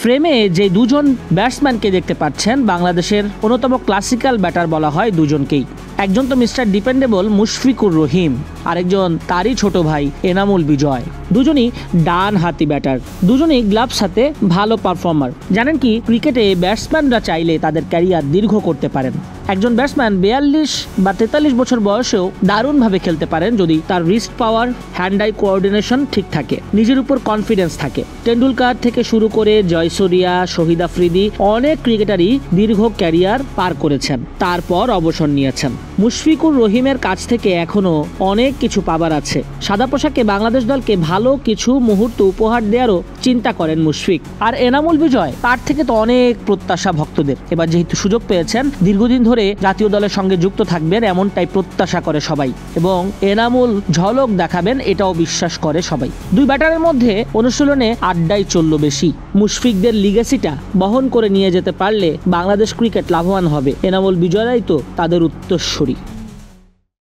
ফ্রেমে যে দুজন ব্যাটসম্যানকে দেখতে পাচ্ছেন বাংলাদেশের অন্যতম ক্লাসিক্যাল ব্যাটার বলা হয় দুজনকেই। একজন তো মিস্টার ডিপেন্ডেবল মুশফিকুর রহিম, আরেকজন তারই ছোট ভাই এনামুল বিজয়। দুজনই ডান হাতি ব্যাটার, দুজনই গ্লাভস হাতে ভালো পারফর্মার। জানেন কি, ক্রিকেটে ব্যাটসম্যানরা চাইলে তাদের ক্যারিয়ার দীর্ঘ করতে পারেন। একজন ব্যাটসম্যান 42 বা 43 বছর বয়সেও দারুণভাবে খেলতে পারেন যদি তার wrist power, hand eye coordination ঠিক থাকে, নিজের উপর কনফিডেন্স থাকে। টেন্ডুলকার থেকে শুরু করে জয়সূরিয়া, শহীদ আফ্রিদি অনেক ক্রিকেটারই দীর্ঘ ক্যারিয়ার পার করেছেন, তারপর অবসর নিয়েছেন। মুশফিকুর রহিমের কাছ থেকে এখনো অনেক কিছু পাবার আছে। সাদা পোশাকে বাংলাদেশ দলকে ভালো কিছু মুহূর্ত উপহার দেওয়ারও চিন্তা করেন মুশফিক। আর এনামুল বিজয়, তার থেকে তো অনেক প্রত্যাশা ভক্তদের। এবার যেহেতু সুযোগ পেয়েছেন, দীর্ঘদিন ধরে জাতীয় দলের সঙ্গে যুক্ত থাকবেন এমনটাই প্রত্যাশা করে সবাই, এবং এনামুল ঝলক দেখাবেন এটাও বিশ্বাস করে সবাই। দুই ব্যাটারের মধ্যে অনুশীলনে আড্ডাই চলল বেশি। মুশফিকদের লিগেসিটা বহন করে নিয়ে যেতে পারলে বাংলাদেশ ক্রিকেট লাভবান হবে। এনামুল বিজয়রাই তো তাদের উত্তরসূরি।